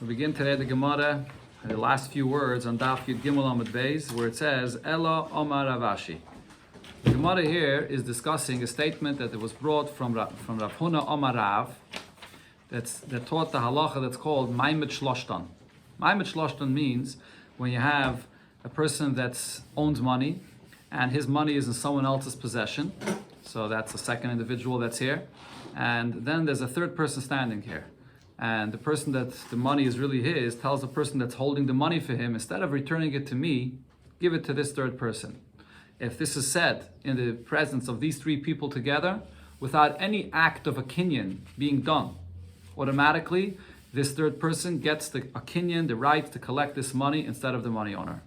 So we begin today the Gemara, the last few words on Daf Yud Gimel Amud Beis, where it says, Ela Omar Rav Ashi. The Gemara here is discussing a statement that was brought from Rav Huna Omar Rav, that taught the halacha that's called Maimet Shloshtan. Maimet Shloshtan means when you have a person that owns money, and his money is in someone else's possession, so that's the second individual that's here, and then there's a third person standing here. And the person that the money is really his tells the person that's holding the money for him, instead of returning it to me, give it to this third person. If this is said in the presence of these three people together, without any act of a kinyan being done, automatically this third person gets a kinyan, the right to collect this money instead of the money owner.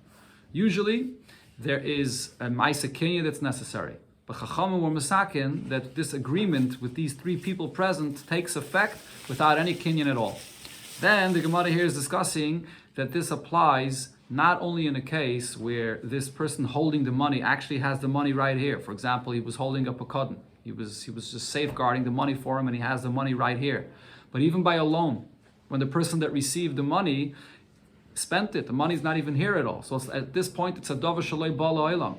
Usually there is a ma'aseh kinyan that's necessary. But Chachamim were masakin that this agreement with these three people present takes effect without any kinyan at all. Then the Gemara here is discussing that this applies not only in a case where this person holding the money actually has the money right here. For example, he was holding up a cotton. He was just safeguarding the money for him and he has the money right here. But even by a loan, when the person that received the money spent it, the money's not even here at all. So at this point, it's a davar shaloi bala olam.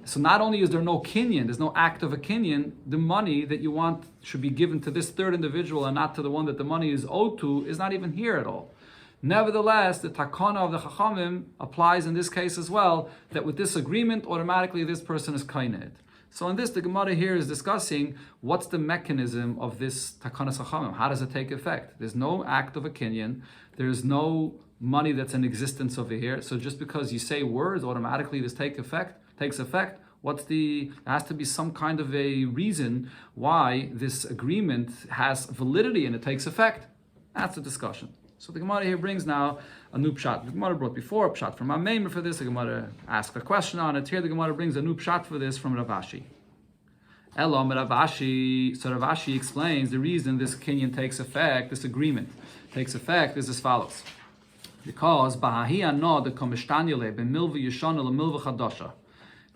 So not only is there no kinyan, there's no act of a kinyan, the money that you want should be given to this third individual and not to the one that the money is owed to is not even here at all. Nevertheless, the takana of the Chachamim applies in this case as well, that with this agreement, automatically this person is kained. So in this, the Gemara here is discussing what's the mechanism of this takana Chachamim. How does it take effect? There's no act of a kinyan, there's no money that's in existence over here. So just because you say words, automatically this takes effect. There has to be some kind of a reason why this agreement has validity and it takes effect. That's the discussion. So the Gemara here brings now a new pshat. The Gemara brought before a pshat from Ameimer for this. The Gemara asked a question on it. Here the Gemara brings a new pshat for this from Rav Ashi. Elam Rav Ashi. So Rav Ashi explains the reason this kinyan takes effect, this agreement takes effect, is as follows. Because Bahahi Anod the Komishtanile b'milva yeshana l'milva chadasha.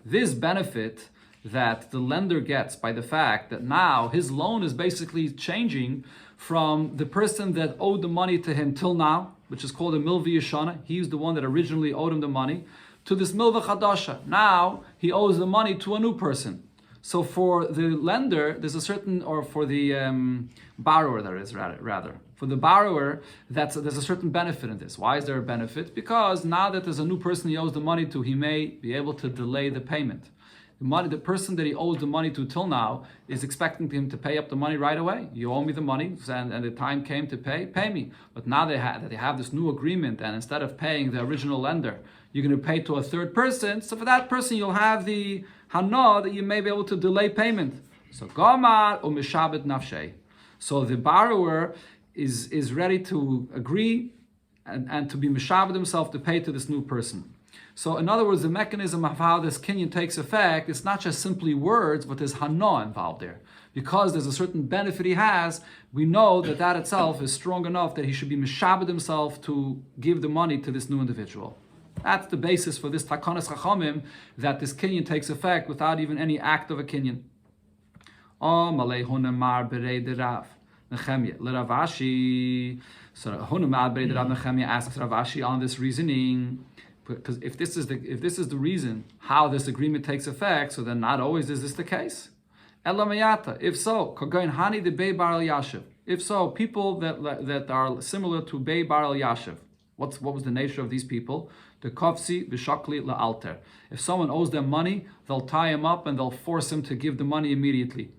This benefit that the lender gets by the fact that now his loan is basically changing from the person that owed the money to him till now, which is called a milva yeshana, he's the one that originally owed him the money, to this milva chadasha. Now he owes the money to a new person. So for the lender, there's a certain, or for the borrower, there is rather. For the borrower, there's a certain benefit in this. Why is there a benefit? Because now that there's a new person he owes the money to, he may be able to delay the payment. The person that he owes the money to till now is expecting him to pay up the money right away. You owe me the money, and the time came to pay me. But now they have this new agreement, and instead of paying the original lender, you're going to pay to a third person. So for that person, you'll have the hana that you may be able to delay payment. So gamar or mishabet nafshay. So the borrower is ready to agree and to be mishabed himself to pay to this new person. So in other words, the mechanism of how this kinyan takes effect, it's not just simply words, but there's hana involved there. Because there's a certain benefit he has, we know that itself is strong enough that he should be mishabed himself to give the money to this new individual. That's the basis for this takanas chachamim, that this kinyan takes effect without even any act of a kinyan. Rav Ashi. So Nechemia asks Rav Ashi on this reasoning, because if this is the reason how this agreement takes effect, so then not always is this the case. Elamayata. If so, Kagain Hani the Bei Bar El Yashiv. If so, people that are similar to Bei Bar El Yashiv. What was the nature of these people? The kofsi b'shakli la'alter. If someone owes them money, they'll tie him up and they'll force him to give the money immediately.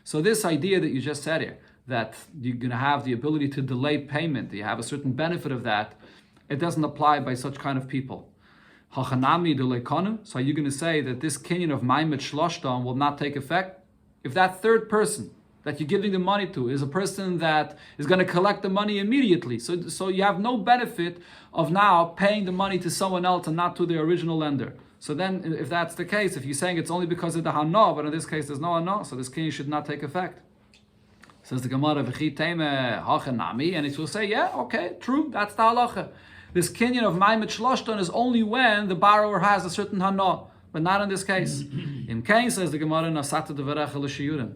So this idea that you just said here, that you're going to have the ability to delay payment, you have a certain benefit of that, it doesn't apply by such kind of people. Hachanami delekanu. So are you going to say that this kinyan of maimet shloshtan will not take effect? If that third person that you're giving the money to is a person that is going to collect the money immediately, so you have no benefit of now paying the money to someone else and not to the original lender. So then, if that's the case, if you're saying it's only because of the hana, but in this case there's no hana, so this kinyan should not take effect. Says the Gemara, and it will say, yeah, okay, true, that's the halacha. This kinyan of maimet shloshtan is only when the borrower has a certain hana, but not in this case. In Cain, says the Gemara, nasata devarecha l'shiyurim.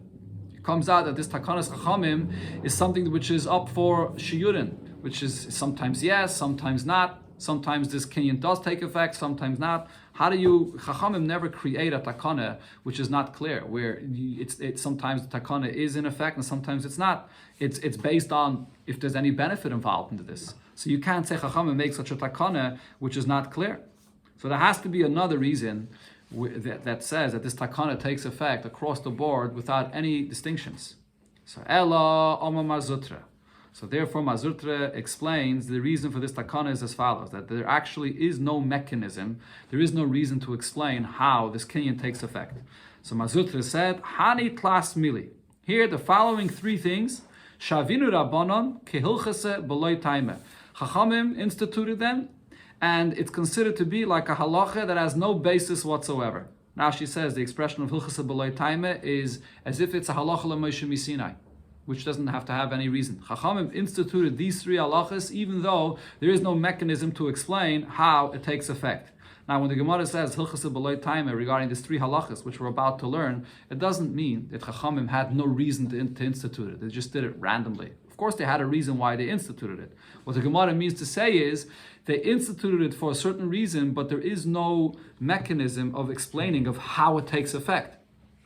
It comes out that this takanas chachamim is something which is up for shiyurim. which is sometimes yes, sometimes not. Sometimes this kinyan does take effect, sometimes not. How do you, Chachamim never create a takana which is not clear, where it's sometimes the takana is in effect and sometimes it's not. It's based on if there's any benefit involved into this. So you can't say Chachamim make such a takana which is not clear. So there has to be another reason that says that this takana takes effect across the board without any distinctions. So Ella Oma Mazutra. So therefore, Mazurtra explains the reason for this takana is as follows: that there actually is no mechanism, there is no reason to explain how this kinyan takes effect. So Mazurtra said, Hani tlas mili. Here, the following three things: Shavinu Rabbanon kehilchase b'loy taime. Chachamim instituted them, and it's considered to be like a halacha that has no basis whatsoever. Now she says the expression of hilchase b'loy taime is as if it's a halacha l'Moshe Misinai, which doesn't have to have any reason. Chachamim instituted these three halachas even though there is no mechanism to explain how it takes effect. Now when the Gemara says hilchas b'loy taime regarding these three halachas, which we're about to learn, it doesn't mean that Chachamim had no reason to institute it. They just did it randomly. Of course they had a reason why they instituted it. What the Gemara means to say is they instituted it for a certain reason, but there is no mechanism of explaining of how it takes effect.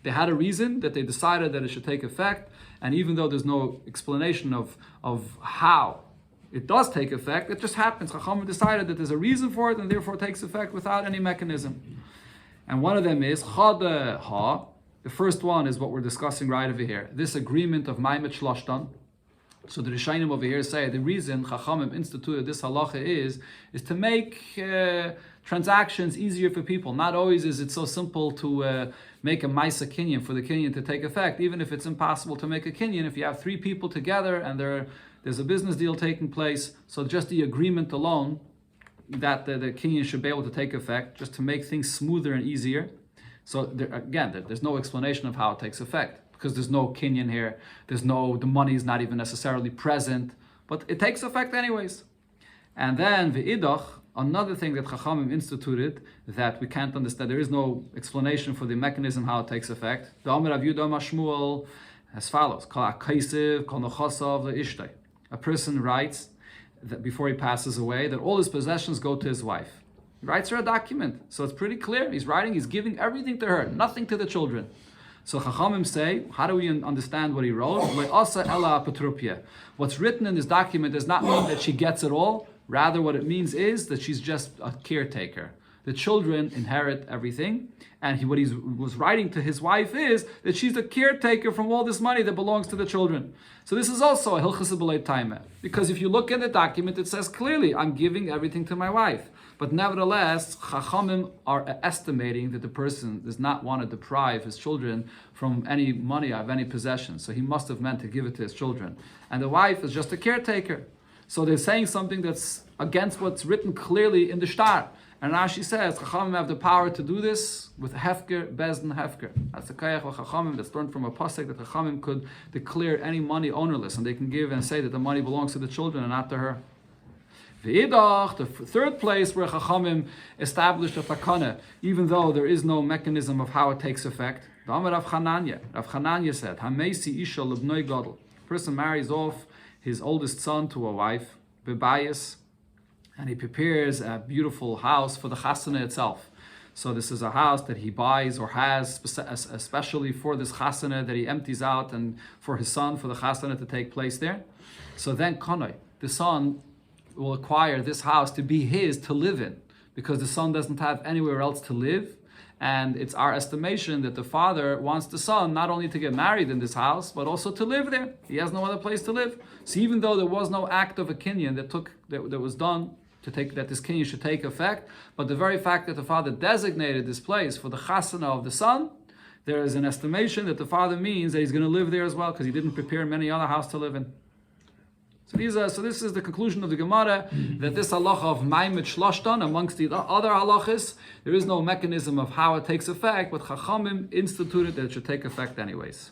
They had a reason that they decided that it should take effect, and even though there's no explanation of how it does take effect, it just happens. Chachamim decided that there's a reason for it, and therefore it takes effect without any mechanism. And one of them is Chada Ha. The first one is what we're discussing right over here. This agreement of Maimet Shloshtan. So the Rishayim over here say the reason Chachamim instituted this halacha is to make transactions easier for people. Not always is it so simple to make a Maisa Kinyan for the Kinyan to take effect, even if it's impossible to make a Kinyan. If you have three people together and there's a business deal taking place, so just the agreement alone that the Kinyan should be able to take effect, just to make things smoother and easier. So there's no explanation of how it takes effect, because there's no kinyan here, the money is not even necessarily present, but it takes effect anyways. And then v'idach, another thing that Chachamim instituted that we can't understand, there is no explanation for the mechanism how it takes effect. The Amar Rav Yehuda Mashmuel as follows: Kol ha'kaisiv, kol nochasav le'ishtay. A person writes that before he passes away that all his possessions go to his wife. He writes her a document, so it's pretty clear. He's giving everything to her, nothing to the children. So Chachamim say, how do we understand what he wrote? What's written in this document does not mean that she gets it all. Rather, what it means is that she's just a caretaker. The children inherit everything, and what he was writing to his wife is that she's a caretaker from all this money that belongs to the children. So this is also a hilchas b'lei taime, because if you look at the document, it says clearly, I'm giving everything to my wife. But nevertheless, Chachamim are estimating that the person does not want to deprive his children from any money, of any possession. So he must have meant to give it to his children. And the wife is just a caretaker. So they're saying something that's against what's written clearly in the shtar. And Rashi says, Chachamim have the power to do this with hefker, bezdin hefker. That's the kayach of Chachamim that's learned from a pasuk that Chachamim could declare any money ownerless, and they can give and say that the money belongs to the children and not to her. V'idach, the third place where Chachamim established a takana, even though there is no mechanism of how it takes effect. The Amar Rav Chananya. Rav Chananya said, Hameisi isha lebnoi gadol. A person marries off his oldest son to a wife, bebayis, and he prepares a beautiful house for the chasana itself. So this is a house that he buys or has especially for this chasana that he empties out and for his son, for the chasana to take place there. So then Kanoi, the son, will acquire this house to be his to live in, because the son doesn't have anywhere else to live. And it's our estimation that the father wants the son not only to get married in this house, but also to live there. He has no other place to live. So even though there was no act of a kinyan that was done that this kinyan should take effect, but the very fact that the father designated this place for the chasana of the son, there is an estimation that the father means that he's going to live there as well, because he didn't prepare many other house to live in. So this is the conclusion of the Gemara, that this halacha of Maimet Shloshtan, amongst the other halachas, there is no mechanism of how it takes effect, but Chachamim instituted that it should take effect anyways.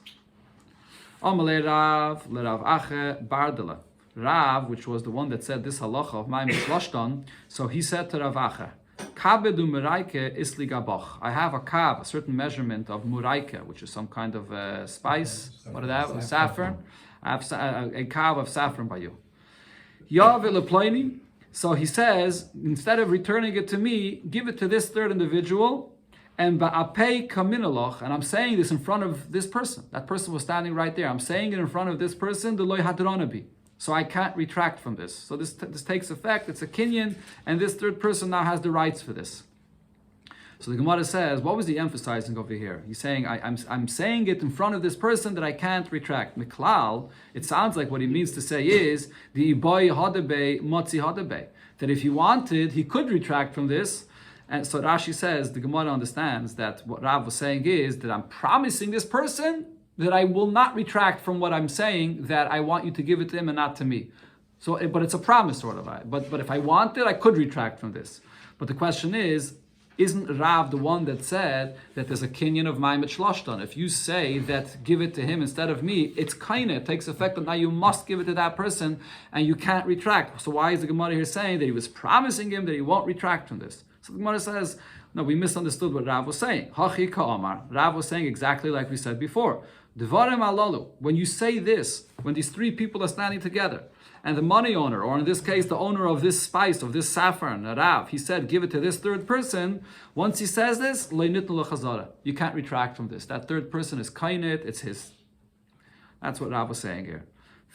Amalei Rav, Lerav Ache, Bardela. Rav, which was the one that said this halacha of Maimet Shloshtan, so he said to Rav Ache, Kabedu muraike isli gabach. I have a kab, a certain measurement of muraike, which is some kind of spice, what is that, saffron. I have a kab of saffron by you. So he says, instead of returning it to me, give it to this third individual. And ba'apei kaminaloch, and I'm saying this in front of this person. That person was standing right there. I'm saying it in front of this person, the loy hadronabi. So I can't retract from this. So this takes effect. It's a kinyan, and this third person now has the rights for this. So the Gemara says, what was he emphasizing over here? He's saying, I'm saying it in front of this person that I can't retract. Miklal, it sounds like what he means to say is, the iboy hadebe, motzi hadebe. That if he wanted, he could retract from this. And so Rashi says, the Gemara understands that what Rav was saying is that I'm promising this person that I will not retract from what I'm saying, that I want you to give it to him and not to me. So, but it's a promise sort of. But if I wanted, I could retract from this. But the question is, isn't Rav the one that said that there's a kinyan of Maimet Shloshtan? If you say that give it to him instead of me, it's kinda, it takes effect that now you must give it to that person and you can't retract. So why is the Gemara here saying that he was promising him that he won't retract from this? So the Gemara says, no, we misunderstood what Rav was saying. Hachi ka'amar. Rav was saying exactly like we said before. Devarim alalu. When you say this, when these three people are standing together, and the money owner, or in this case, the owner of this spice, of this saffron, Rav, he said, give it to this third person. Once he says this, you can't retract from this. That third person is kainet, it's his. That's what Rav was saying here.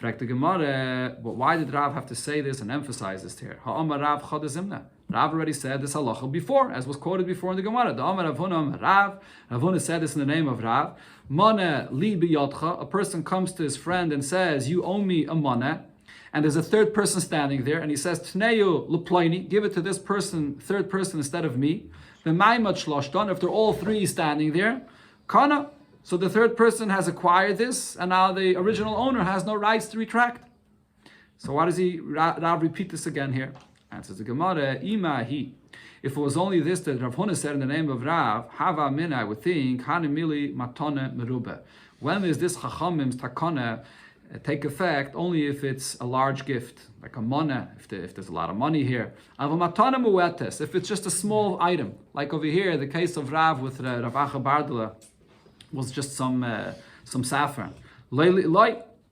But why did Rav have to say this and emphasize this here? Ha'amar Rav chodazimna. Rav already said this halacha before, as was quoted before in the Gemara. The Amar Ravuna Rav. Ravuna said this in the name of Rav. Mana li biyotcha. A person comes to his friend and says, you owe me a mana. And there's a third person standing there, and he says, Tneyu l'ploini, give it to this person, third person instead of me. The maimat shloshton, if they're all three standing there, kana. So the third person has acquired this, and now the original owner has no rights to retract. So why does Rav repeat this again here? Answers the Gemara, Imahi. If it was only this that Rav Huna said in the name of Rav, Hava Mina, I would think, Hanimili Matone Merube. When is this Chachamim's takana take effect? Only if it's a large gift, like a mana, if there's a lot of money here. Avamatana muetes, if it's just a small item, like over here, the case of Rav with Rav Acha Bardala was just some saffron.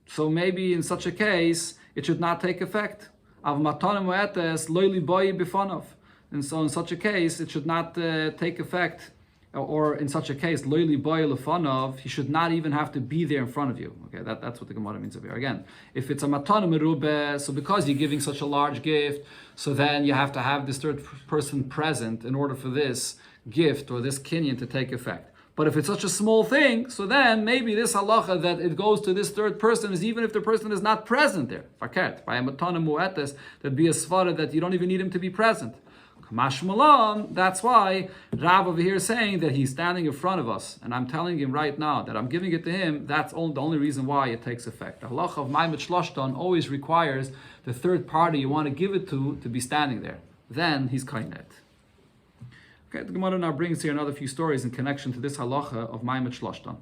So maybe in such a case, it should not take effect. Avamatana muetes loyli boy bifanov. And so in such a case, it should not take effect. Or in such a case, loyli boy lefanov, he should not even have to be there in front of you. Okay, that's what the Gemara means over here. Again, if it's a matana merube, so because you're giving such a large gift, so then you have to have this third person present in order for this gift or this kinyan to take effect. But if it's such a small thing, so then maybe this halacha that it goes to this third person is even if the person is not present there. Faket, by a matana muetes, there'd be a svara that you don't even need him to be present. Mashmalan, that's why Rav over here is saying that he's standing in front of us, and I'm telling him right now that I'm giving it to him. That's the only reason why it takes effect. The halacha of Maimet Shloshton always requires the third party you want to give it to be standing there. Then he's kainet. Okay, the Gemara now brings here another few stories in connection to this halacha of Maimet Shloshton.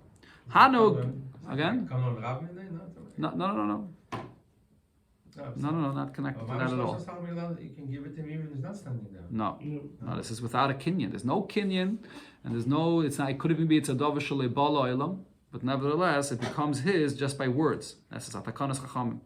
Hanog again? No. No, not connected to that at all. You can give it to him even if he's not standing there. No, this is without a kinyan. There's no kinyan, and there's no. It's not. It could even be it's a dava shalei bala olam, but nevertheless, it becomes his just by words. That's atakanas chachamim.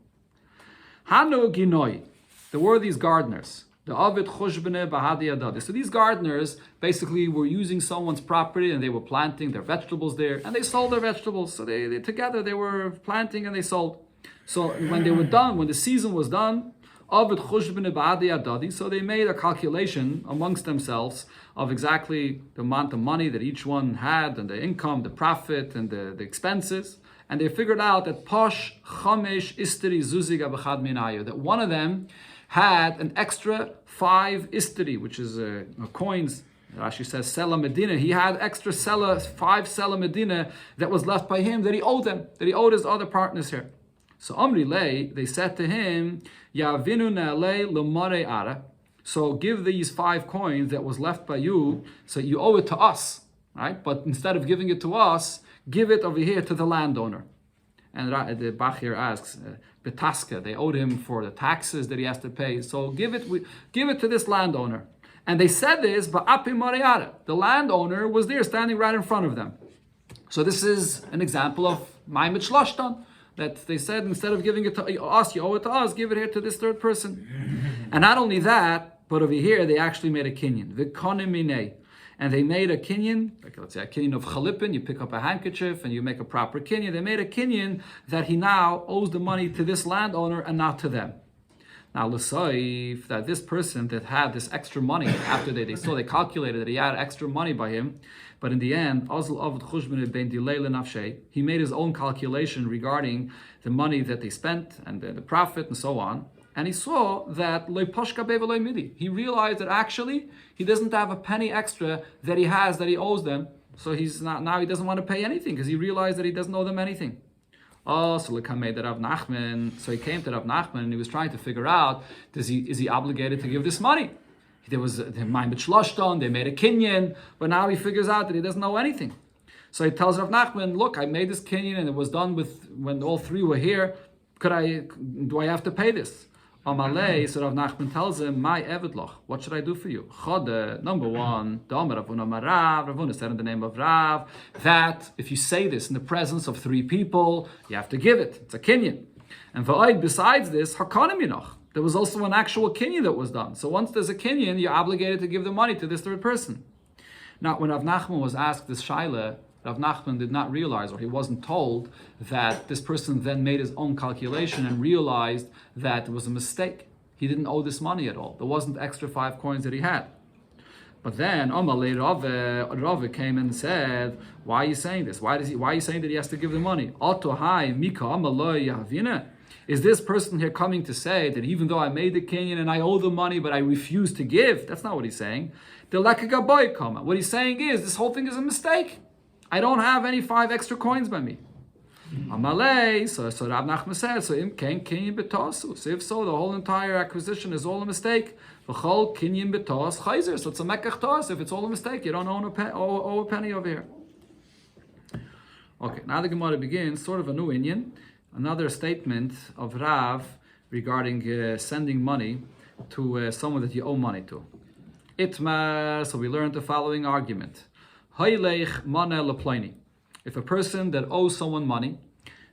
Hanu ginoi. There were these gardeners. The avid chushbene bahadi adadi. So these gardeners basically were using someone's property and they were planting their vegetables there, and they sold their vegetables. So they together they were planting and they sold. So when they were done, when the season was done, so they made a calculation amongst themselves of exactly the amount of money that each one had, and the income, the profit, and the expenses. And they figured out that Posh Chamesh Isteri Zuziga B'chad Minayu, that one of them had an extra 5 isteri, which is coins. Rashi says Sela Medina. He had extra 5 Sela Medina that was left by him that he owed them, that he owed his other partners here. So Amri Lei, they said to him, Yavinu Na'alei L'mare Ara. So give these 5 coins that was left by you, so you owe it to us, right? But instead of giving it to us, give it over here to the landowner. And the Bachir asks, Betaska, they owed him for the taxes that he has to pay. So give it to this landowner. And they said this, Ba'api Mariara. The landowner was there standing right in front of them. So this is an example of Maimet Shloshtan. that they said instead of giving it to us, you owe it to us, give it here to this third person. And not only that, but over here they actually made a kinyan. V'konim. And they made a kinyan, like let's say a kinyan of chalipin, you pick up a handkerchief and you make a proper kinyan. They made a kinyan that he now owes the money to this landowner and not to them. Now, l'saif, that this person that had this extra money, after they calculated that he had extra money by him, but in the end, he made his own calculation regarding the money that they spent and the profit and so on. And he saw that he realized that actually he doesn't have a penny extra that he owes them. So he's not, now he doesn't want to pay anything because he realized that he doesn't owe them anything. Oh, so Rav Nachman. So he came to Rav Nachman and he was trying to figure out, is he obligated to give this money? There was Maim B'Shloshton, they made a kinyan, but now he figures out that he doesn't know anything. So he tells Rav Nachman, look, I made this kinyan and it was done with when all three were here. Do I have to pay this? Amalei, so Rav Nachman tells him, my evedloch, what should I do for you? Chode, number one, Ravuna said in the name of Rav, that if you say this in the presence of three people, you have to give it. It's a kinyan. And besides this, hakonim. There was also an actual kinyan that was done. So once there's a kinyan, you're obligated to give the money to this third person. Now, when Rav Nachman was asked this shaila, Rav Nachman did not realize, or he wasn't told, that this person then made his own calculation and realized that it was a mistake. He didn't owe this money at all. There wasn't extra 5 coins that he had. But then Amalei Rave came and said, why are you saying this? Why are you saying that he has to give the money? Is this person here coming to say that even though I made the kinyan and I owe the money, but I refuse to give? That's not what he's saying. What he's saying is, this whole thing is a mistake. I don't have any 5 extra coins by me. Amalei, so Rav Nachman said, so if so, the whole entire acquisition is all a mistake. So it's a mekach tos. If it's all a mistake, you don't owe a penny over here. Okay, now the Gemara begins, sort of a new inyan, another statement of Rav regarding sending money to someone that you owe money to. Itmar, so we learned the following argument. If a person that owes someone money,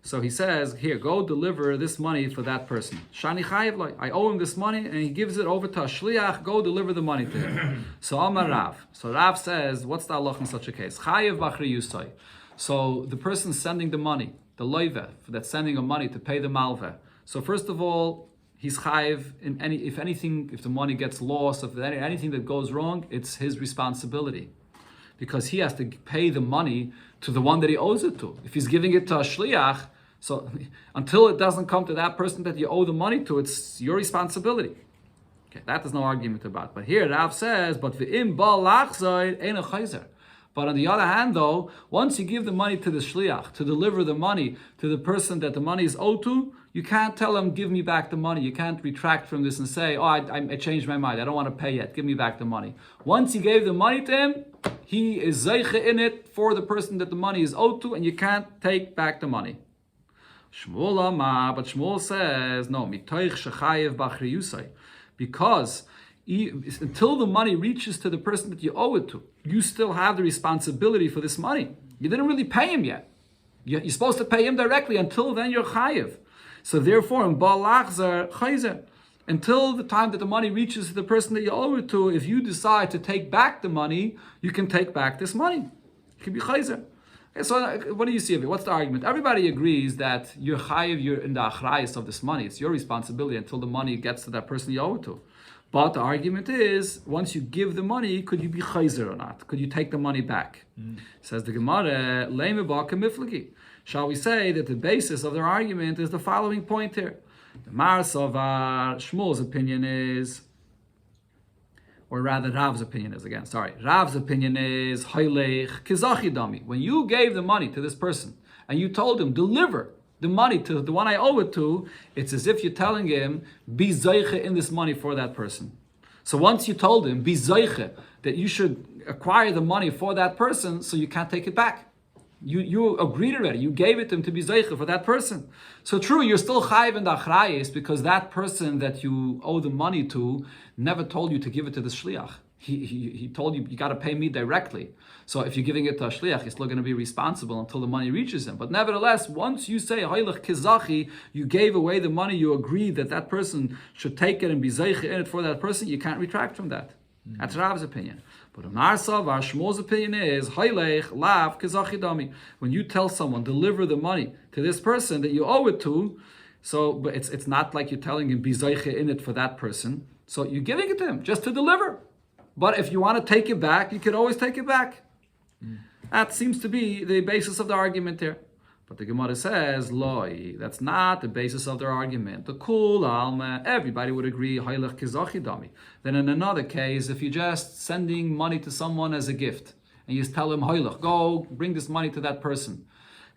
so he says, here, go deliver this money for that person. I owe him this money, and he gives it over to a shliach, go deliver the money to him. So Amar Rav. So Rav says, what's the halach in such a case? Chayev b'achri yusay. So the person sending the money, the loive, that's sending the money to pay the malveh. So first of all, he's chayev if the money gets lost, if anything that goes wrong, it's his responsibility. Because he has to pay the money to the one that he owes it to. If he's giving it to a shliach, so until it doesn't come to that person that you owe the money to, it's your responsibility. Okay, that there's no argument about. But here Rav says, but v'im ba lachzor ein a chayzer. But on the other hand, though, once you give the money to the shliach to deliver the money to the person that the money is owed to, you can't tell him, give me back the money. You can't retract from this and say, oh, I changed my mind. I don't want to pay yet. Give me back the money. Once you gave the money to him, he is zeiche in it for the person that the money is owed to, and you can't take back the money. Shmuel Amar, but Shmuel says, no, mitoich shechayev b'achri yusay, because until the money reaches to the person that you owe it to, you still have the responsibility for this money. You didn't really pay him yet. You're supposed to pay him directly. Until then, you're chayev. So therefore, in Baal Lachzar Chayzer, until the time that the money reaches to the person that you owe it to, if you decide to take back the money, you can take back this money. It can be Chayzer. Okay, so what do you see of it? What's the argument? Everybody agrees that you're chayev, you're in the achrayus of this money. It's your responsibility until the money gets to that person you owe it to. But the argument is, once you give the money, could you be chayzer or not? Could you take the money back? Says the Gemara, leime ba'ka miflagi. Shall we say that the basis of their argument is the following point here? The Marsavar, Shmuel's opinion is, or rather Rav's opinion is again, Rav's opinion is, Haylech kizachi dami. When you gave the money to this person, and you told him, deliver the money to the one I owe it to, it's as if you're telling him, be zeiche in this money for that person. So once you told him, be zeiche, that you should acquire the money for that person, so you can't take it back. You agreed already. You gave it to him to be zeiche for that person. So true, you're still chayiv in the achrayis because that person that you owe the money to never told you to give it to the shliach. he told you got to pay me directly. So if you're giving it to a shliach, he's still going to be responsible until the money reaches him. But nevertheless, once you say haylech kizachi, you gave away the money, you agreed that person should take it and be zeiche in it for that person, you can't retract from that. That's Rav's opinion. But Amar Savar, Shmuel's opinion is haylech lav kizachi dami. When you tell someone, deliver the money to this person that you owe it to, so but it's not like you're telling him be zeiche in it for that person. So you're giving it to him just to deliver. But if you want to take it back, you can always take it back. That seems to be the basis of the argument there. But the Gemara says, Loi, that's not the basis of their argument. The kul alma, everybody would agree, haylech kizachi dami. Then in another case, if you're just sending money to someone as a gift, and you just tell him, haylech, go bring this money to that person.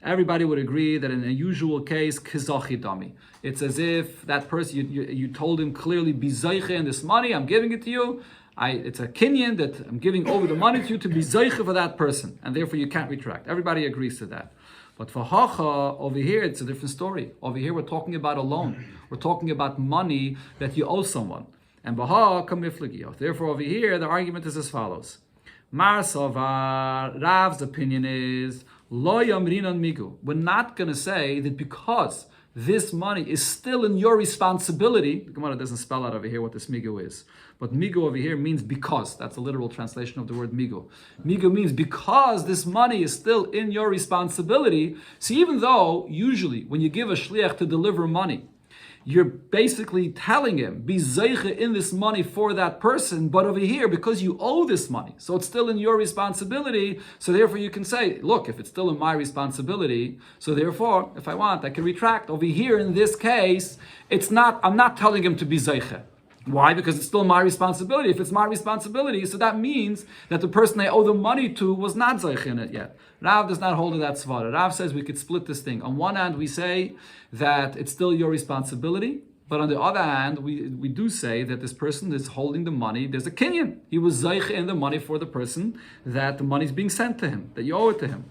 Everybody would agree that in a usual case, kizachi dami. It's as if that person, you told him clearly, be zeiche in this money, I'm giving it to you. It's a kinyan that I'm giving over the money to you to be zeiche for that person, and therefore you can't retract. Everybody agrees to that. But for hacha, over here, it's a different story. Over here, we're talking about a loan. We're talking about money that you owe someone. And baha kamifligiyot. Therefore, over here, the argument is as follows. Mar Savar, Rav's opinion is, lo yamrinan migu. We're not going to say that because this money is still in your responsibility. The Gemara doesn't spell out over here what this migu is. But migu over here means because. That's a literal translation of the word migu. Migu means because this money is still in your responsibility. So even though usually when you give a shliach to deliver money, you're basically telling him, be zeiche in this money for that person, but over here, because you owe this money, so it's still in your responsibility, so therefore you can say, look, if it's still in my responsibility, so therefore, if I want, I can retract. Over here, in this case, I'm not telling him to be zeiche. Why? Because it's still my responsibility. If it's my responsibility, so that means that the person I owe the money to was not zeiche in it yet. Rav does not hold to that svara. Rav says we could split this thing. On one hand, we say that it's still your responsibility, but on the other hand, we do say that this person is holding the money. There's a kinyan. He was zeiche in the money for the person that the money is being sent to him, that you owe it to him.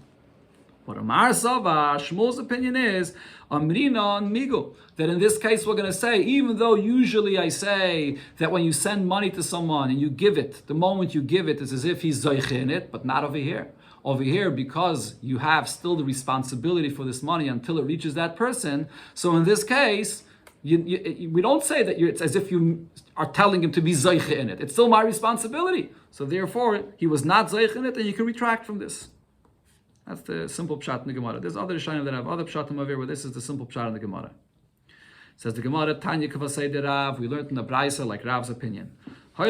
But Amar Sava, Shmuel's opinion is, Amrina and Migu, that in this case we're going to say, even though usually I say that when you send money to someone and you give it, the moment you give it is as if he's zeiche in it, but not over here. Over here, because you have still the responsibility for this money until it reaches that person, so in this case, we don't say that it's as if you are telling him to be zeiche in it. It's still my responsibility. So therefore, he was not zeiche in it, and you can retract from this. That's the simple pshat in the Gemara. There's other Rishonim that have other pshatim over here, but this is the simple pshat in the Gemara. Says the Gemara, Tanya Kavasei de Rav, we learned in the Braisa like Rav's opinion. So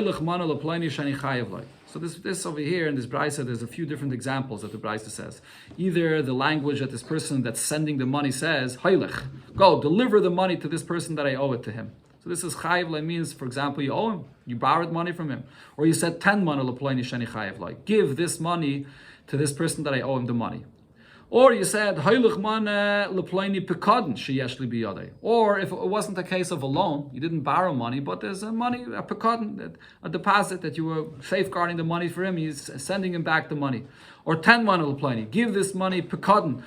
this over here in this Braisa, there's a few different examples that the Braisa says. Either the language that this person that's sending the money says, go deliver the money to this person that I owe it to him. So this is chayiv means, for example, you owe him, you borrowed money from him, or you said 10 mana l'ploini shani chayiv, give this money to this person that I owe him the money. Or you said, or if it wasn't a case of a loan, you didn't borrow money, but there's a pekadon, a deposit that you were safeguarding the money for him, he's sending him back the money. Or 10 mana l'ploini, give this money pekadon,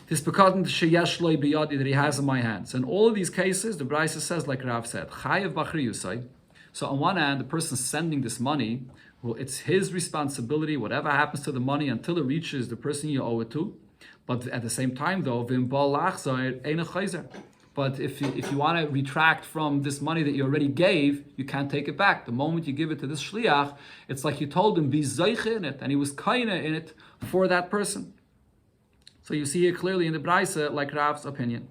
this pekadon sheyeshloi biyadi that he has in my hands. In all of these cases, the Braisa says, like Rav said, chayiv b'chri yusai. So on one hand, the person sending this money, well, it's his responsibility, whatever happens to the money until it reaches the person you owe it to. But at the same time, though, but if you want to retract from this money that you already gave, you can't take it back. The moment you give it to this shliach, it's like you told him, be zeiche in it, and he was kaina in it for that person. So you see here clearly in the Braisa, like Rav's opinion.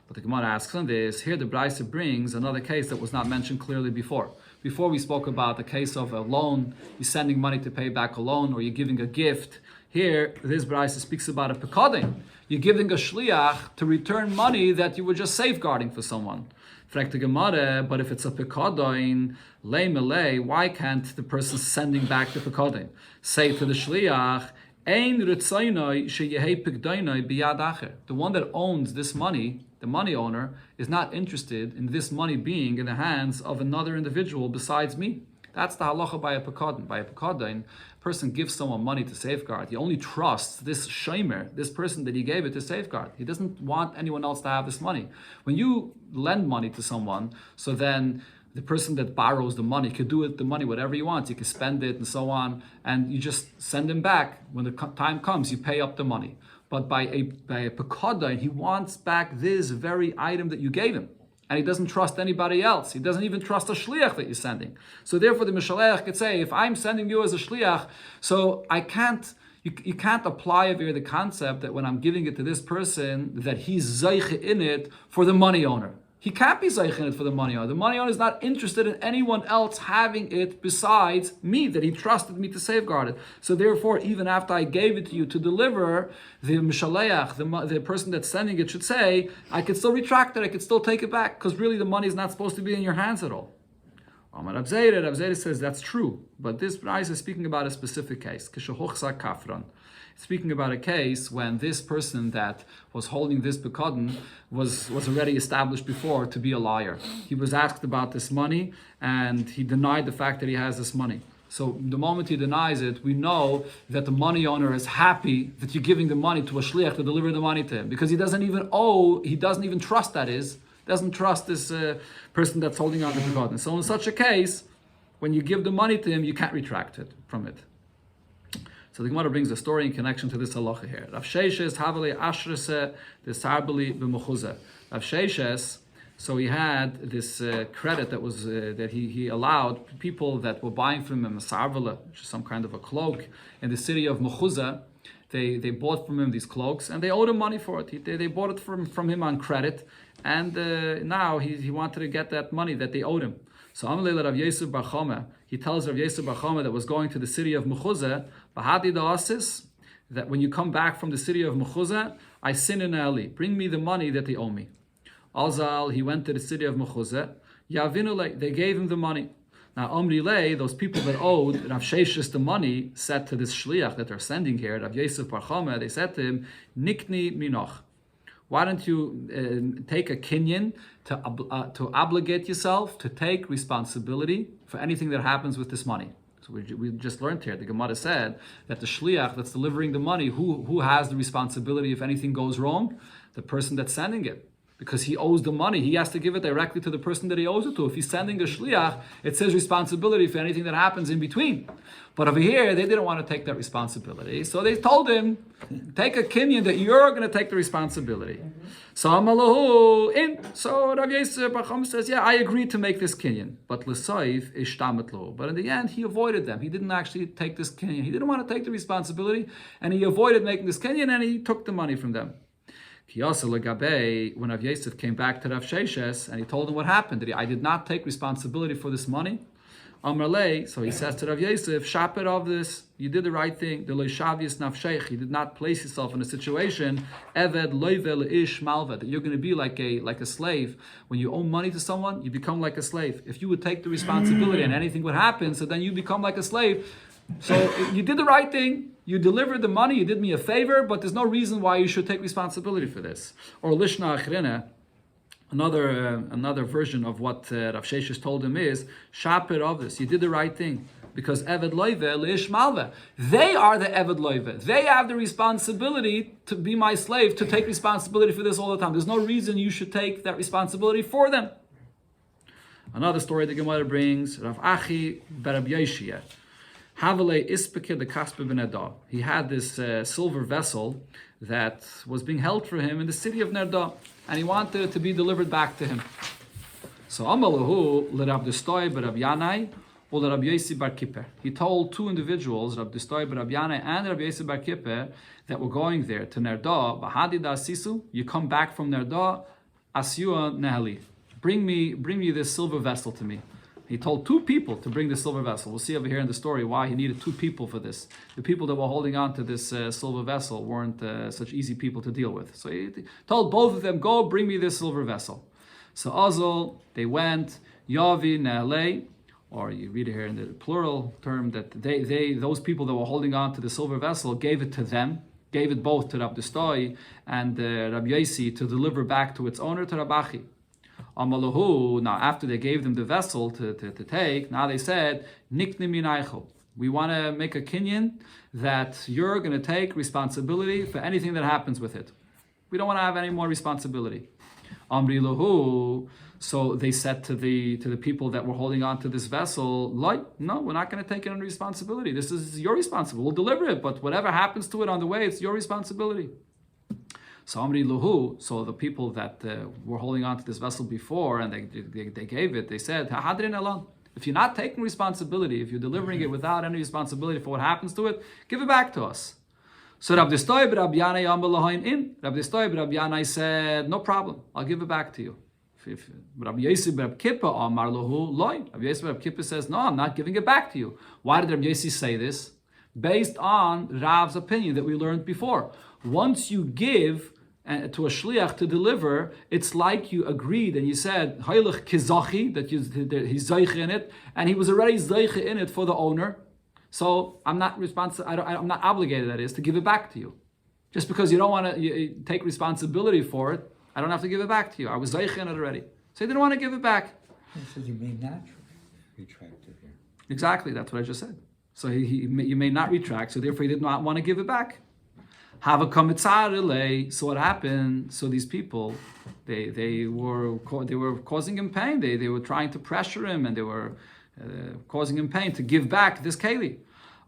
But the Gemara asks on this, here the Braisa brings another case that was not mentioned clearly before. Before we spoke about the case of a loan, you're sending money to pay back a loan, or you're giving a gift. Here, this Braisa speaks about a pekadon. You're giving a shliach to return money that you were just safeguarding for someone. But if it's a pekadon, why can't the person sending back the pekadon say to the shliach, the one that owns this money, the money owner, is not interested in this money being in the hands of another individual besides me. That's the halacha by a pekadon. By a pekadon, a person gives someone money to safeguard. He only trusts this shomer, this person that he gave it to safeguard. He doesn't want anyone else to have this money. When you lend money to someone, so then the person that borrows the money could do with the money whatever he wants. He can spend it and so on, and you just send him back. When the time comes, you pay up the money. But by a pekada, he wants back this very item that you gave him. And he doesn't trust anybody else. He doesn't even trust a shliach that you're sending. So therefore the Mishalech could say, if I'm sending you as a shliach, so I can't, you can't apply over here the concept that when I'm giving it to this person, that he's zeiche in it for the money owner. He can't be zeiche in it for the money owner. The money owner is not interested in anyone else having it besides me, that he trusted me to safeguard it. So therefore, even after I gave it to you to deliver, the Mishaleach, the person that's sending it should say, I could still retract it, I could still take it back, because really the money is not supposed to be in your hands at all. Rav Zayda says that's true, but this price is speaking about a specific case. Kishahochsa kafran. Speaking about a case when this person that was holding this bekadon was already established before to be a liar. He was asked about this money and he denied the fact that he has this money. So the moment he denies it, we know that the money owner is happy that you're giving the money to a shliach to deliver the money to him, because he doesn't even trust doesn't trust this person that's holding on to the bekadon. So in such a case, when you give the money to him, you can't retract it from it. So the Gemara brings a story in connection to this halacha here. Rav Sheishes havali ashrese desarbeli b'mechuza. Rav Sheishes, so he had this credit that was that he allowed people that were buying from him a sarvala, which is some kind of a cloak, in the city of Mechuza. They bought from him these cloaks and they owed him money for it. They bought it from him on credit, and now he wanted to get that money that they owed him. So Amalei Rav Yosef Bar Chama, he tells Rav Yosef Bar Chama that was going to the city of Mechuza, Bahadi Da'asis, that when you come back from the city of Mechuza, I sin in Ali, bring me the money that they owe me. Alzal, he went to the city of Mechuza, Yavinule, they gave him the money. Now Omri Lei, those people that owed Rav Sheishes the money, said to this shliach that they're sending here, Rav Yosef Bar Chama, they said to him, Nikni minoch. Why don't you take a kinyan to obligate yourself to take responsibility for anything that happens with this money? So we just learned here, the Gemara said that the shliach that's delivering the money, who has the responsibility if anything goes wrong? The person that's sending it. Because he owes the money, he has to give it directly to the person that he owes it to. If he's sending a shliach, it's his responsibility for anything that happens in between. But over here, they didn't want to take that responsibility. So they told him, take a kinyan that you're going to take the responsibility. So Rav Yosef Bar Chama says, yeah, I agreed to make this kinyan. But l'soif ishtamet lo. But in the end, he avoided them. He didn't actually take this kinyan. He didn't want to take the responsibility, and he avoided making this kinyan, and he took the money from them. When Rav Yosef came back to Rav Sheishes and he told him what happened, I did not take responsibility for this money. Amrlei, so he says to Rav Yosef, Shaper of this, you did the right thing. The loishavius nafsheich, you did not place yourself in a situation, Eved loivel ish malva, that you're going to be like a slave. When you owe money to someone, you become like a slave. If you would take the responsibility and anything would happen, so then you become like a slave. So you did the right thing. You delivered the money, you did me a favor, but there's no reason why you should take responsibility for this. Or Lishna Achrina, another version of what Rav Sheishes told him is, Shaper of this, you did the right thing. Because Eved Loive Leish Malva, they are the Eved Loive. They have the responsibility to be my slave, to take responsibility for this all the time. There's no reason you should take that responsibility for them. Another story the Gemara brings, Rav Achi Berab Yeshia. He had this silver vessel that was being held for him in the city of Nerda, and he wanted it to be delivered back to him. So Amalahu l'Rab Distoi b'Rab Yanai or l'Rab Yossi bar Kippur. He told two individuals, Rab Distoi b'Rab Yanai and Rab Yossi bar Kippur, that were going there to Nerda. Bahadi da Sisu, you come back from Nerda, Asyua Nehali. Bring me this silver vessel to me. He told two people to bring the silver vessel. We'll see over here in the story why he needed two people for this. The people that were holding on to this silver vessel weren't such easy people to deal with. So he told both of them, go bring me this silver vessel. So Azul, they went, Yavi Ne'alei, or you read it here in the plural term, that those people that were holding on to the silver vessel gave it to them, gave it both to Rab Distoi and Rab Yossi to deliver back to its owner, to Rab Achi. Amalahu, now after they gave them the vessel to take, now they said, Nikni minaycho. We want to make a kinyan that you're going to take responsibility for anything that happens with it. We don't want to have any more responsibility. Amri lahu. So they said to the people that were holding on to this vessel, no, we're not going to take it under responsibility. This is your responsibility. We'll deliver it, but whatever happens to it on the way, it's your responsibility. So Amri Luhu, so the people that were holding on to this vessel before and they gave it, they said, Hadrin Elan. If you're not taking responsibility, if you're delivering it without any responsibility for what happens to it, give it back to us. So Rabbi Distoy b'Rabbi Yanai Yambalahain in. Rabbi Distoy b'Rabbi Yanai said, no problem, I'll give it back to you. Rabbi Yossi b'Rabbi Kippah Amar Luhu loy. Rabbi Yossi b'Rabbi Kippah says, no, I'm not giving it back to you. Why did Rabbi Yossi say this? Based on Rav's opinion that we learned before. Once you give to a shliach to deliver, it's like you agreed and you said Heilich Kizachi, that he's zeiche in it, and he was already zeiche in it for the owner. So I'm not responsible. I'm not obligated. That is to give it back to you. Just because you don't want to take responsibility for it, I don't have to give it back to you. I was zeiche in it already, so he didn't want to give it back. He says you may not retract it here. Exactly, that's what I just said. So you may not retract, so therefore he did not want to give it back. Have a kamitzar. So what happened? So these people, they were causing him pain. They were trying to pressure him, and they were causing him pain to give back this keli.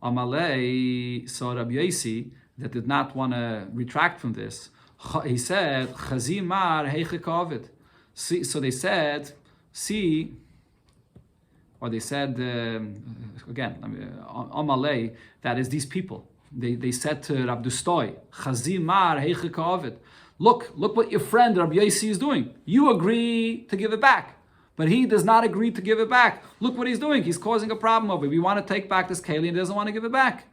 Amalei saw Rabbi Yossi that did not want to retract from this. He said, "Chazimar heichekavid." So they said, "See." Or they said, again, Amalei, that is these people. They said to Rabbi Distoy, Chazimar heichekavid. Look what your friend Rabbi Yossi is doing. You agree to give it back, but he does not agree to give it back. Look what he's doing. He's causing a problem over it. We want to take back this keli and he doesn't want to give it back.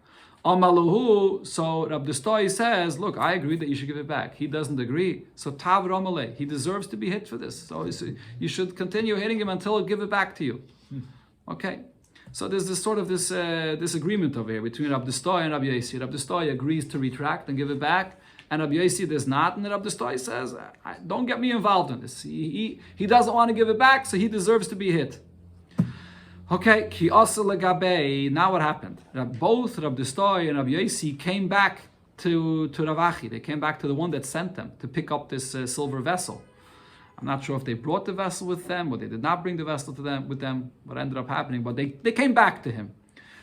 Amaluhu, so Rabbi Distoy says, look, I agree that you should give it back. He doesn't agree. So Tav Ramaleh, he deserves to be hit for this. So you should continue hitting him until he'll give it back to you. Okay, so there's this sort of this agreement over here between Rabbi Distoy and Rabbi Yossi. Rabbi Distoy agrees to retract and give it back, and Rabbi Yossi does not. And Rabbi Distoy says, "Don't get me involved in this. He doesn't want to give it back, so he deserves to be hit." Okay, ki asa legabe. Now what happened? Both Rabbi Distoy and Rabbi Yossi came back to Ravachi. They came back to the one that sent them to pick up this silver vessel. I'm not sure if they brought the vessel with them or they did not bring the vessel with them, what ended up happening, but they came back to him.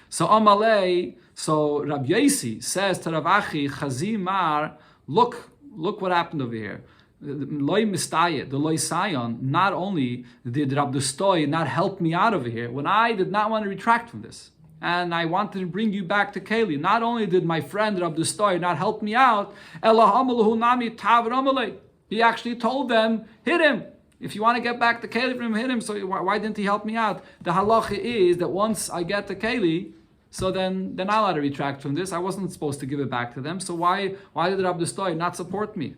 So Amalei, so Rabbi Yossi says to Rav Achi, Chazimar, look what happened over here. Loi Mistayet, the Loi Sayon, not only did Rabbi Distoy not help me out over here, when I did not want to retract from this, and I wanted to bring you back to Keli, not only did my friend Rabbi Distoy not help me out, Elahamalhu Nami Tav Ramalei. He actually told them, hit him. If you want to get back to Keli from him, hit him. So why didn't he help me out? The halacha is that once I get to Keli, so then they're not allowed to retract from this. I wasn't supposed to give it back to them. So why did Rabbi Distoy not support me?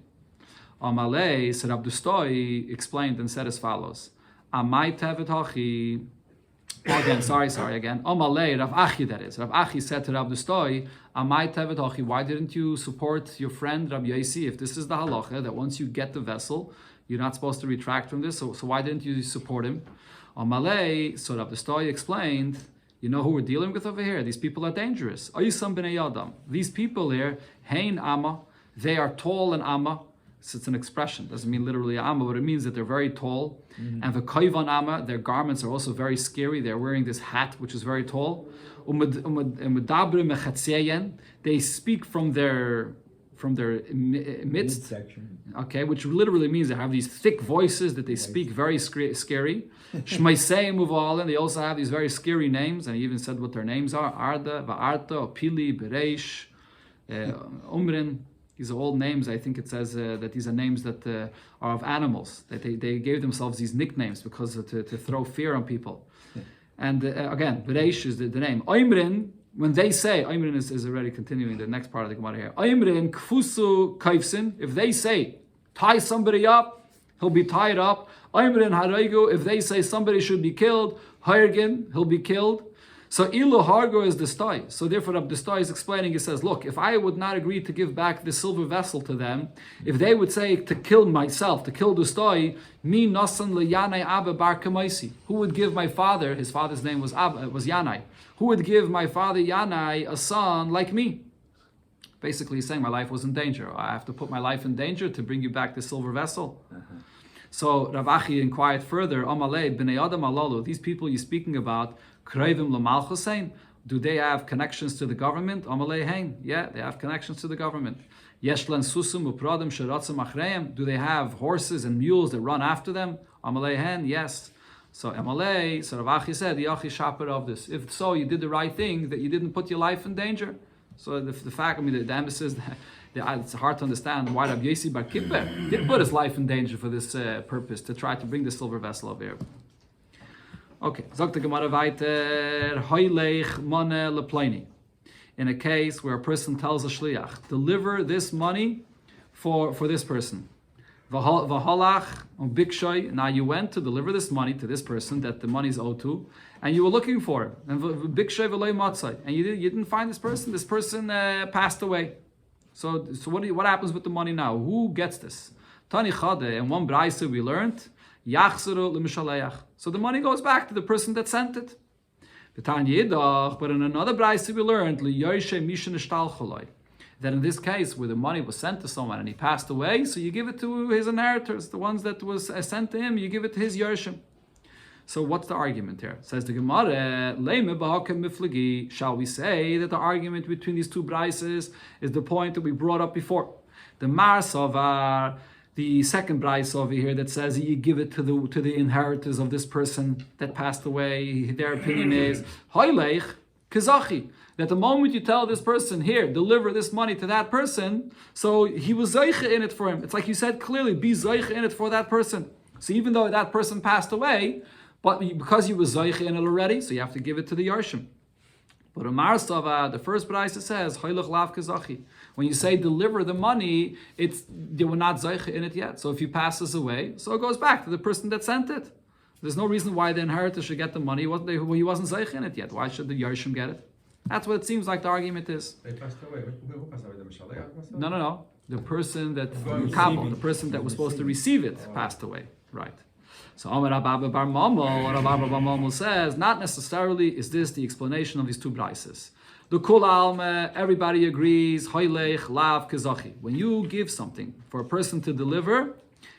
Amalei, so Rabbi Distoy explained and said as follows. Amai tevet hachi. Again, sorry again. Amalei, Rav Achi that is. Rav Achi said to Rabbi Distoy, Amai tevet hachi, why didn't you support your friend Rabbi Yossi? If this is the halacha, that once you get the vessel, you're not supposed to retract from this, so why didn't you support him? Amalei, so Rabbi Distoy explained, you know who we're dealing with over here? These people are dangerous. Ayusam b'nei Adam. These people here, hein amma, they are tall and amma. So it's an expression, doesn't mean literally amma, but it means that they're very tall. Mm-hmm. And the koivan amma, their garments are also very scary. They're wearing this hat, which is very tall. They speak from their midst, okay, which literally means they have these thick voices that they speak very scary. Shmaisei they also have these very scary names, and he even said what their names are: Arda, Va'arta, Pili, Bereish, Umrin. These are all names. I think it says that these are names that are of animals. That they gave themselves these nicknames because to throw fear on people. Yeah. And again, Bereish is the name. Oimrin, when they say, Oimrin is already continuing the next part of the Gemara here. Oimrin kfusu kaifsin. If they say, tie somebody up, he'll be tied up. Oimrin haraigu. If they say somebody should be killed, Hairgin, he'll be killed. So ilu hargo is the stoi. So therefore the stoi is explaining, he says, look, if I would not agree to give back the silver vessel to them, if they would say to kill myself, to kill the stoi, mi nasan leyanai abba bar kamaisi. Who would give my father, his father's name was Yanai, who would give my father Yanai a son like me? Basically he's saying my life was in danger. I have to put my life in danger to bring you back the silver vessel. So Rav Achi inquired further, Amalei, B'nei Adam Alalu, these people you're speaking about, Krevim L'malchusein, do they have connections to the government? Amalei Hein, yeah, they have connections to the government. Yeshlan Susum Upradim Sheratzim Achreim, do they have horses and mules that run after them? Amalei Hein, yes. So Amalei, so Rav Achi said, Yachi Shaper of this. If so, you did the right thing, that you didn't put your life in danger. So the fact, I mean, the emphasis, it's hard to understand why Rabbi Yossi Bar Kippur did put his life in danger for this purpose, to try to bring the silver vessel over here. Okay, sagt the Gemara weiter, Hoylech Mone Lepleini. In a case where a person tells a shliach, deliver this money for this person. V'halach bikshoy. Now you went to deliver this money to this person that the money is owed to, and you were looking for it. And bikshoy v'loy matzai, and you didn't find this person. This person passed away. So what happens with the money now? Who gets this? Tani chade. And one brayse we learned, yachzuru l'mishaleach. So the money goes back to the person that sent it. But in another brayse we learned, liyoyshe mishin ishtal choloi. That in this case, where the money was sent to someone and he passed away, so you give it to his inheritors, the ones that was sent to him, you give it to his Yershim. So what's the argument here? Says the Gemara, shall we say that the argument between these two brises is the point that we brought up before? The Marsavar, the second brise over here that says you give it to the inheritors of this person that passed away, their opinion is, Hoylech Kazachi. That the moment you tell this person, here, deliver this money to that person, so he was zeiche in it for him. It's like you said clearly, be zeiche in it for that person. So even though that person passed away, but because you was zeiche in it already, so you have to give it to the Yarshim. But Amar Sava, the first brayse says, Hoylech lav kazachi. When you say deliver the money, they were not zeiche in it yet. So if he passes away, so it goes back to the person that sent it. There's no reason why the inheritor should get the money. He wasn't zeiche in it yet. Why should the Yarshim get it? That's what it seems like the argument is. They passed away. Who passed away? The Mishaleach passed away? No. The person the person that was supposed to receive it passed away. Right. So Amar Abba Bar Mamel, or Abba Bar Mamel says, not necessarily is this the explanation of these two brises. The Kul Alme, everybody agrees, Hoylech, Lav, Kazachi. When you give something for a person to deliver,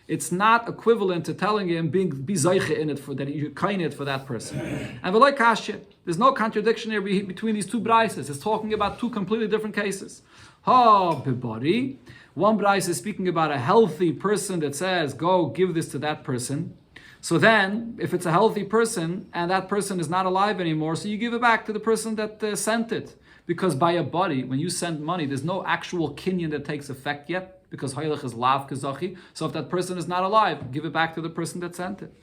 it's not equivalent to telling him be zeiche in it for that you kind it for that person. And v'loy kashya, there's no contradiction here between these two brises. It's talking about two completely different cases. Ha bibari, one brise is speaking about a healthy person that says, go give this to that person. So then, if it's a healthy person and that person is not alive anymore, so you give it back to the person that sent it. Because by a body, when you send money, there's no actual kinyan that takes effect yet. Because Hoylech is lav kazachi. So if that person is not alive, give it back to the person that sent it.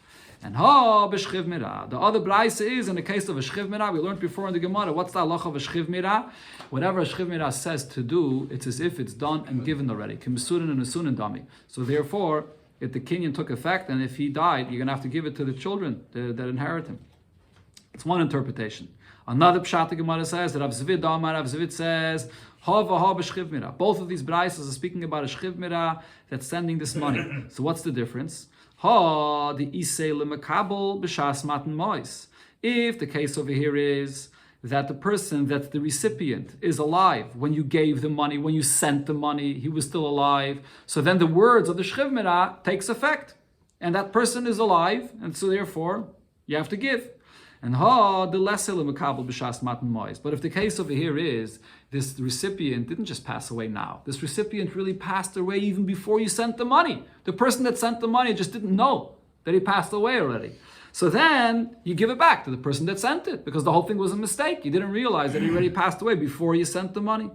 And b'shchiv mira. The other brayse is in the case of a shchiv mira. We learned before in the Gemara. What's the halacha of a shchiv mira? Whatever a shchiv mira says to do, it's as if it's done and given already. Kimisurin and asunin dami. So therefore, if the kinyan took effect and if he died, you're going to have to give it to the children that inherit him. It's one interpretation. Another pshat the Gemara says that Rav Zvid says, both of these brises are speaking about a shchiv mira that's sending this money. So what's the difference? The isei lemekabel b'shas matan mois. If the case over here is that the person, that the recipient is alive when you gave the money, when you sent the money, he was still alive. So then the words of the shchiv mira takes effect, and that person is alive, and so therefore you have to give. And the lesser lemekabel b'shas matan mois. But if the case over here is this recipient didn't just pass away now. This recipient really passed away even before you sent the money. The person that sent the money just didn't know that he passed away already. So then you give it back to the person that sent it because the whole thing was a mistake. You didn't realize that he already passed away before you sent the money.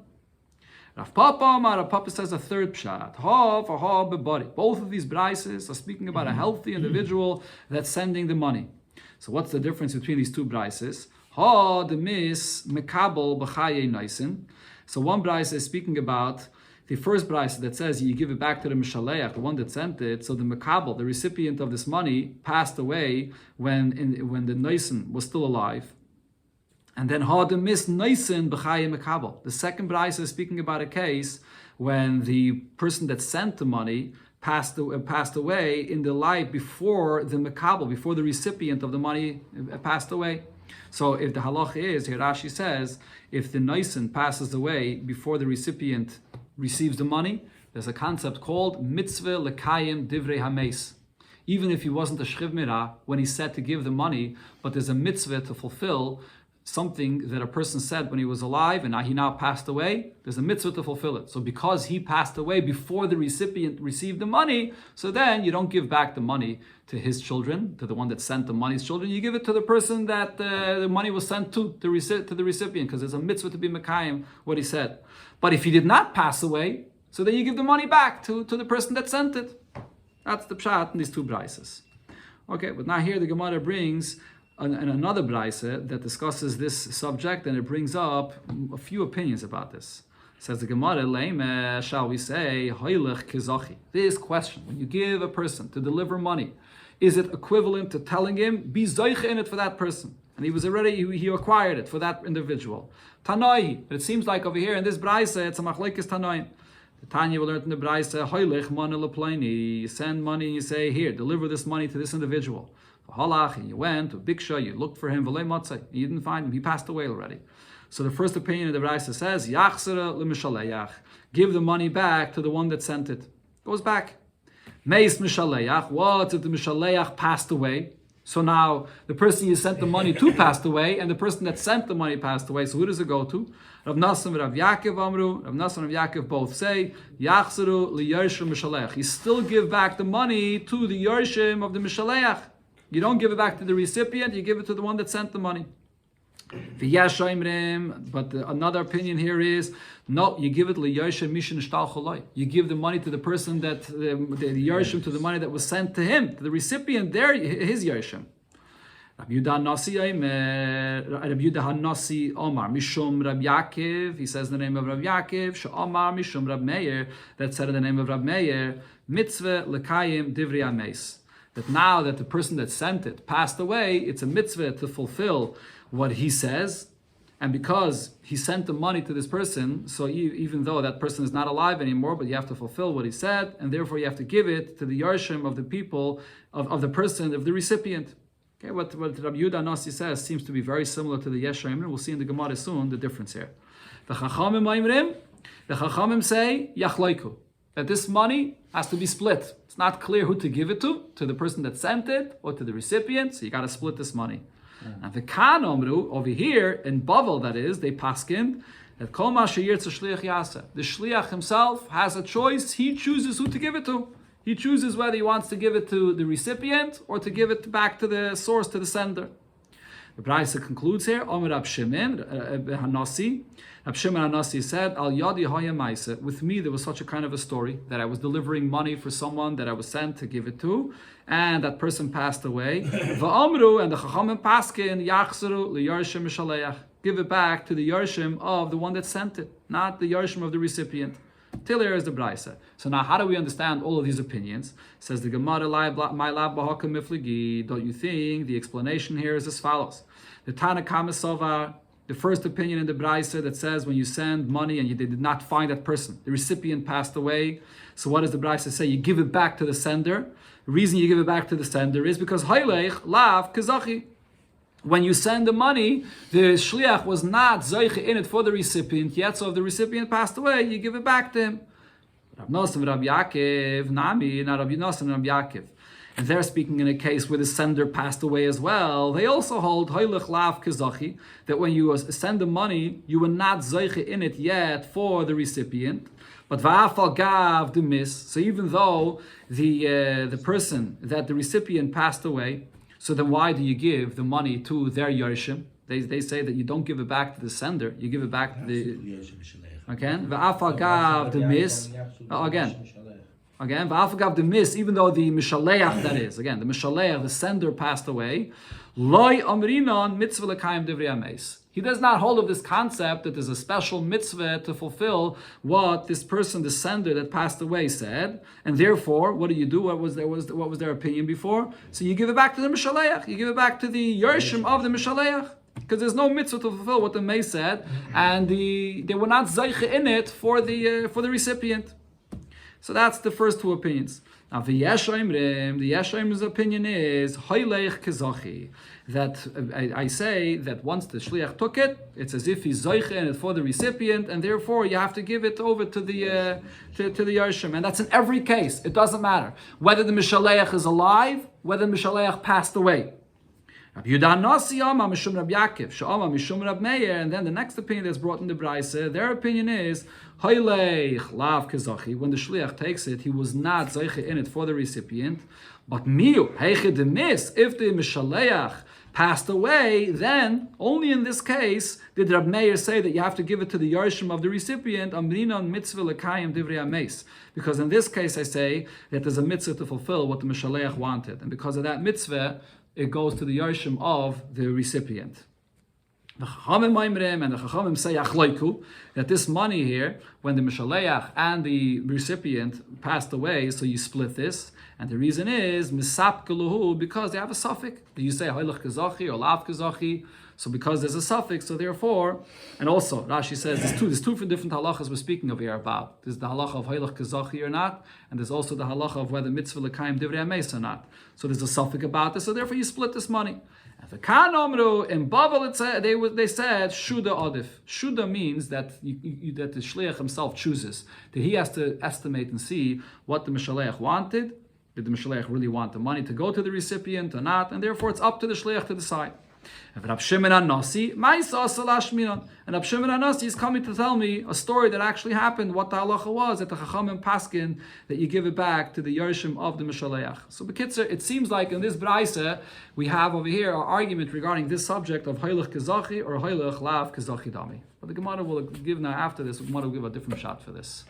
Rav Papa says a third pshat. Both of these brises are speaking about a healthy individual that's sending the money. So what's the difference between these two brises? The mis mekabel b'chaye noisin. So one brise is speaking about the first brise that says you give it back to the mishaleach, the one that sent it. So the mekabel, the recipient of this money, passed away when the noisin was still alive. And then the mis noisin b'chaye mekabel. The second brise is speaking about a case when the person that sent the money passed away in the life before the mekabel, before the recipient of the money passed away. So if the halach is, here Rashi says, if the noisin passes away before the recipient receives the money, there's a concept called mitzvah lekayim divrei hameis. even if he wasn't a shchiv mirah when he said to give the money, but there's a mitzvah to fulfill something that a person said when he was alive and he now passed away, there's a mitzvah to fulfill it. So because he passed away before the recipient received the money, so then you don't give back the money to his children, to the one that sent the money's children, you give it to the person that the money was sent to the recipient, because there's a mitzvah to be mekayim what he said. But if he did not pass away, so then you give the money back to the person that sent it. That's the pshat in these two brises. Okay, but now here the Gemara brings another brisa that discusses this subject, and it brings up a few opinions about this. It says the Gemara, Leime, shall we say, Hoylech kizachi. This question, when you give a person to deliver money, is it equivalent to telling him, be zoiche in it for that person? And he was already, he acquired it for that individual. Tanoi, but it seems like over here in this brisa, it's a machlekes Tanoim. The Tanya will learn in the brisa, Hoylech mana leplaini. You send money and you say, here, deliver this money to this individual. Halach, and you went to Biksha, you looked for him, you didn't find him, he passed away already. So the first opinion of the Brisa says, Yachsara l'mishalayach, give the money back to the one that sent it. Goes back. Meis mishalayach, what if the mishalayach passed away? So now the person you sent the money to passed away, and the person that sent the money passed away. So who does it go to? Rav Nassim and Rav Yaakov Amru. Rav Nassim and Rav Yaakov both say, Yachsaru li'yarshim mishalayach. You still give back the money to the yarshim of the mishalayach. You don't give it back to the recipient, you give it to the one that sent the money. But another opinion here is, no, you give it you give the money to the person that, the yarshim, to the money that was sent to him, to the recipient, there, his yarshim. Rabbi Yehuda Hanasi Omar Mishum Rab Yaakov. He says the name of Rab Yaakov. She'Omar Mishum Rab Meir. That said in the name of Rab Meir. Mitzvah lekayim divrei ameis. That now that the person that sent it passed away, it's a mitzvah to fulfill what he says. And because he sent the money to this person, so even though that person is not alive anymore, but you have to fulfill what he said, and therefore you have to give it to the yarshim of the people, of the person, of the recipient. Okay, what Rabbi Yehuda Nasi says seems to be very similar to the Yeshua Imrim. We'll see in the Gemara soon the difference here. The Chachamim say, Yachloiku, that this money has to be split. It's not clear who to give it to the person that sent it or to the recipient, so you got to split this money. And the Kan Omru, over here in Bavel, that is, they paskin that Kol Ma Sheyirtze Shliach Yaseh. The Shliach himself has a choice. He chooses who to give it to. He chooses whether he wants to give it to the recipient or to give it back to the source, to the sender. The Brisa concludes here, Omer Rab Shimon Hanasi. Rab Shimon Hanasi said, Al Yadi Haya Maisa. With me, there was such a kind of a story that I was delivering money for someone that I was sent to give it to, and that person passed away. Va'amru, and the Chachamim paskin, Yachsaru li'yarshim mishaleach. Give it back to the yarshim of the one that sent it, not the yarshim of the recipient. Till here is the Brisa. So now, how do we understand all of these opinions? Says the Gemara, my lab b'haka mifligi. Don't you think the explanation here is as follows? The Tana Kama, the first opinion in the Brisa that says when you send money and they did not find that person, the recipient passed away. So what does the Brisa say? You give it back to the sender. The reason you give it back to the sender is because Haylech lav kazachi. When you send the money, the shliach was not zoiche in it for the recipient yet, so if the recipient passed away, you give it back to him. Rav Nosson and Rav Yaakov, Nami, not Rav Nosson and Rav Yaakov. And they're speaking in a case where the sender passed away as well. They also hold Haylech lav kazachi, that when you send the money, you were not zoiche in it yet for the recipient. But va'afal gav the miss. So even though the person that the recipient passed away, so then why do you give the money to their yarshim? They say that you don't give it back to the sender, you give it back to the... Again, va'afal gav the miss. Again, va'afal gav the miss, even though the mishaleach, that is, again, the mishaleach, the sender passed away, loy amrinon mitzvah l'kayim divrei ameis. He does not hold of this concept that there's a special mitzvah to fulfill what this person, the sender that passed away, said, and therefore, what do you do? What was their opinion before? So you give it back to the mishaleach. You give it back to the yarshim of the mishaleach, because there's no mitzvah to fulfill what the May said, and they were not zeiche in it for the recipient. So that's the first two opinions. Now, the Yeshaim's opinion is Hoylech Kezachi. That I say that once the shliach took it, it's as if he's zoiche it for the recipient, and therefore you have to give it over to the to the Yarshim. And that's in every case. It doesn't matter whether the Mishaleach is alive, whether the Mishaleach passed away. Rabbi Yudan Nasi Ama Mishum Rab Yaakov, Sha'ama Mishum Rab Meir, and then the next opinion that's brought in the Braise, their opinion is Hoylech Lav Kezachi. When the shliach takes it, he was not zoiche in it for the recipient, but Miu Heiche Demis. If the Mishaleach passed away, then only in this case did Rab Meir say that you have to give it to the Yarshim of the recipient, Amrinon Mitzvah Lekayim Divrei Ames. Because in this case I say that there's a mitzvah to fulfill what the Mishaleach wanted, and because of that mitzvah, it goes to the Yarshim of the recipient. The Chachamim Maimrem and the Chachamim say Achloiku, that this money here, when the Mishaleach and the recipient passed away, so you split this, and the reason is Misap Keluhu, because they have a suffix. You say Hoylech Kezachi or Lav Kezachi, so because there's a suffix, so therefore, and also Rashi says there's two different halachas we're speaking of here about. There's the halacha of Hoylech Kezachi or not, and there's also the halacha of whether mitzvah lekayim divrei ames or not. So there's a suffix about this, so therefore you split this money. And the Kan Omru in Bavel, they said Shuda Odif. Shuda means that that the shliach himself chooses, that he has to estimate and see what the Mishaleach wanted. Did the Mishaleach really want the money to go to the recipient or not? And therefore it's up to the shliach to decide. And Rab Shimon HaNasi, Ma'isa Salash Minon. And Rab Shimon HaNasi is coming to tell me a story that actually happened, what the halacha was, at the Chachamim Paskin, that you give it back to the Yarshim of the Mishaleach. So B'kitzer, it seems like in this Braise, we have over here our argument regarding this subject of Hoylech Kezachi or Hoylech Lav Kezachi Dami. But the Gemara will give now after this, the Gemara will give a different shot for this.